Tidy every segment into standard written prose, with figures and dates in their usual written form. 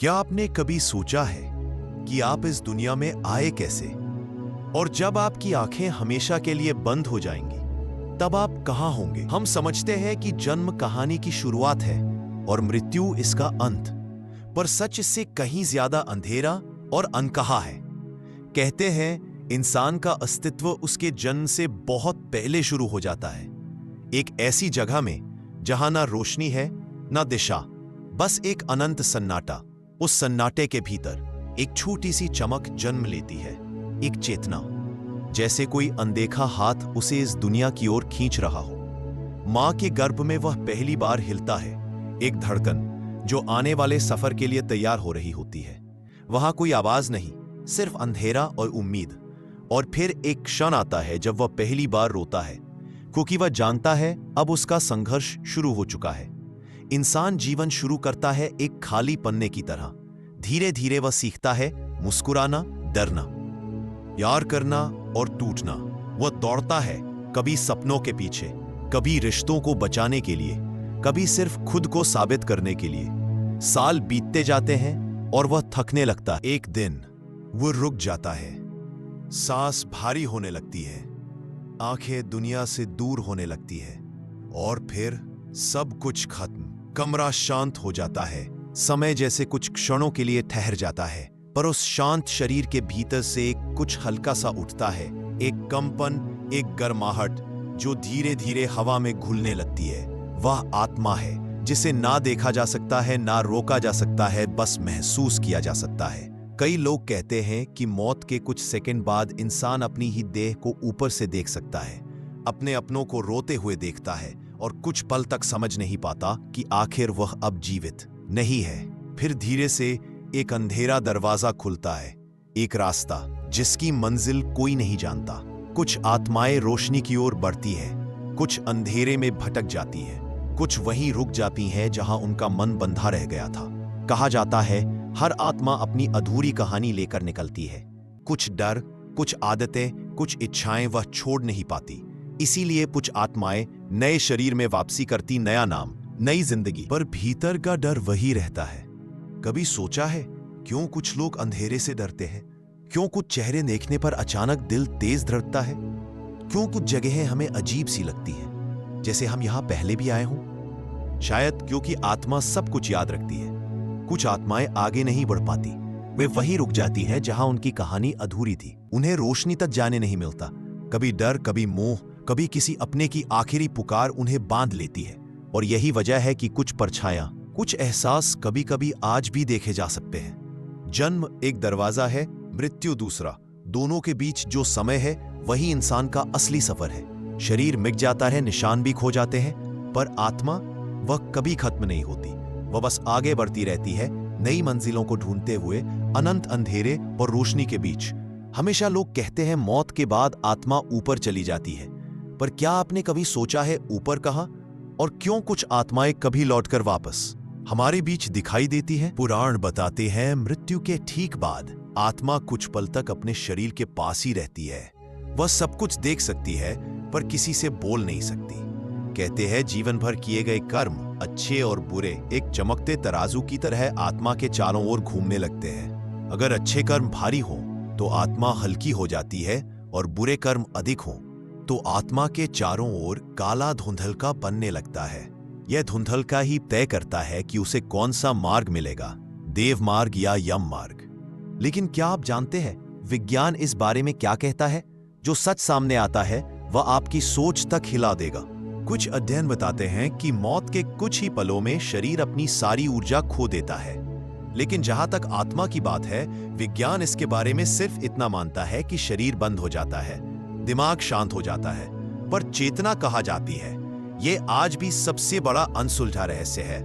क्या आपने कभी सोचा है कि आप इस दुनिया में आए कैसे? और जब आपकी आंखें हमेशा के लिए बंद हो जाएंगी, तब आप कहां होंगे? हम समझते हैं कि जन्म कहानी की शुरुआत है और मृत्यु इसका अंत, पर सच इससे कहीं ज्यादा अंधेरा और अनकहा है। कहते हैं इंसान का अस्तित्व उसके जन्म से बहुत पहले शुरू हो जाता है, एक ऐसी जगह में जहां ना रोशनी है ना दिशा, बस एक अनंत सन्नाटा। उस सन्नाटे के भीतर एक छोटी सी चमक जन्म लेती है, एक चेतना, जैसे कोई अनदेखा हाथ उसे इस दुनिया की ओर खींच रहा हो। मां के गर्भ में वह पहली बार हिलता है, एक धड़कन जो आने वाले सफर के लिए तैयार हो रही होती है। वहां कोई आवाज नहीं, सिर्फ अंधेरा और उम्मीद। और फिर एक क्षण आता है जब वह पहली बार रोता है, क्योंकि वह जानता है अब उसका संघर्ष शुरू हो चुका है। इंसान जीवन शुरू करता है एक खाली पन्ने की तरह। धीरे धीरे वह सीखता है मुस्कुराना, डरना, प्यार करना और टूटना। वह दौड़ता है, कभी सपनों के पीछे, कभी रिश्तों को बचाने के लिए, कभी सिर्फ खुद को साबित करने के लिए। साल बीतते जाते हैं और वह थकने लगता है। एक दिन वो रुक जाता है, सांस भारी होने लगती है, आंखें दुनिया से दूर होने लगती है, और फिर सब कुछ खत्म। कमरा शांत हो जाता है, समय जैसे कुछ क्षणों के लिए ठहर जाता है, पर उस शांत शरीर के भीतर से कुछ हल्का सा उठता है, एक कंपन, एक गर्माहट जो धीरे धीरे हवा में घुलने लगती है। वह आत्मा है जिसे ना देखा जा सकता है, ना रोका जा सकता है, बस महसूस किया जा सकता है। कई लोग कहते हैं कि मौत के कुछ सेकंड बाद इंसान अपनी ही देह को ऊपर से देख सकता है, अपने अपनों को रोते हुए देखता है, और कुछ पल तक समझ नहीं पाता कि आखिर वह अब जीवित नहीं है। फिर धीरे से एक अंधेरा दरवाजा खुलता है, एक रास्ता जिसकी मंजिल कोई नहीं जानता। कुछ आत्माएं रोशनी की ओर बढ़ती है, कुछ अंधेरे में भटक जाती है, कुछ वहीं रुक जाती हैं जहां उनका मन बंधा रह गया था। कहा जाता है हर आत्मा अपनी अधूरी कहानी लेकर निकलती है। कुछ डर, कुछ आदतें, कुछ इच्छाएं वह छोड़ नहीं पाती। इसीलिए कुछ आत्माएं नए शरीर में वापसी करती, नया नाम, नई जिंदगी, पर भीतर का डर वही रहता है। कभी सोचा है क्यों कुछ लोग अंधेरे से डरते हैं? क्यों कुछ चेहरे देखने पर अचानक दिल तेज धड़कता है? क्यों कुछ जगहें हमें अजीब सी लगती हैं, जैसे हम यहां पहले भी आए हों? शायद क्योंकि आत्मा सब कुछ याद रखती है। कुछ आत्माएं आगे नहीं बढ़ पाती, वे वहीं रुक जाती हैं जहां उनकी कहानी अधूरी थी। उन्हें रोशनी तक जाने नहीं मिलता। कभी डर, कभी मोह, कभी किसी अपने की आखिरी पुकार उन्हें बांध लेती है। और यही वजह है कि कुछ परछायां, कुछ एहसास कभी कभी आज भी देखे जा सकते हैं। जन्म एक दरवाजा है, मृत्यु दूसरा। दोनों के बीच जो समय है वही इंसान का असली सफर है। शरीर मिट जाता है, निशान भी खो जाते हैं, पर आत्मा वह कभी खत्म नहीं होती। वह बस आगे बढ़ती रहती है, नई मंजिलों को ढूंढते हुए, अनंत अंधेरे और रोशनी के बीच। हमेशा लोग कहते हैं मौत के बाद आत्मा ऊपर चली जाती है, पर क्या आपने कभी सोचा है ऊपर कहां, और क्यों कुछ आत्माएं कभी लौटकर वापस हमारे बीच दिखाई देती हैं? पुराण बताते हैं मृत्यु के ठीक बाद आत्मा कुछ पल तक अपने शरीर के पास ही रहती है। वह सब कुछ देख सकती है, पर किसी से बोल नहीं सकती। कहते हैं जीवन भर किए गए कर्म, अच्छे और बुरे, एक चमकते तराजू की तरह आत्मा के चारों ओर घूमने लगते हैं। अगर अच्छे कर्म भारी हों तो आत्मा हल्की हो जाती है, और बुरे कर्म अधिक हों तो आत्मा के चारों ओर काला धुंधलका बनने लगता है। यह धुंधलका ही तय करता है कि उसे कौन सा मार्ग मिलेगा, देव मार्ग या यम मार्ग। लेकिन क्या आप जानते हैं विज्ञान इस बारे में क्या कहता है? जो सच सामने आता है वह आपकी सोच तक हिला देगा। कुछ अध्ययन बताते हैं कि मौत के कुछ ही पलों में शरीर अपनी सारी ऊर्जा खो देता है। लेकिन जहां तक आत्मा की बात है, विज्ञान इसके बारे में सिर्फ इतना मानता है कि शरीर बंद हो जाता है, दिमाग शांत हो जाता है, पर चेतना कहा जाती है। यह आज भी सबसे बड़ा अनसुलझा रहस्य है।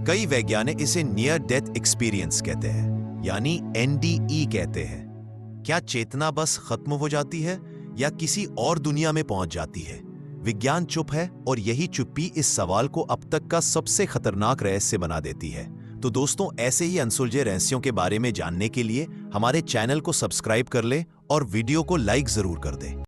कई वैज्ञानिक इसे नियर डेथ एक्सपीरियंस कहते हैं, यानी NDE कहते हैं। क्या चेतना बस खत्म हो जाती है या किसी और दुनिया में पहुंच जाती है? विज्ञान चुप है, और यही चुप्पी इस सवाल को अब तक का सबसे खतरनाक रहस्य बना देती है। तो दोस्तों, ऐसे ही अनसुलझे रहस्यों के बारे में जानने के लिए हमारे चैनल को सब्सक्राइब कर लें और वीडियो को लाइक जरूर कर दें।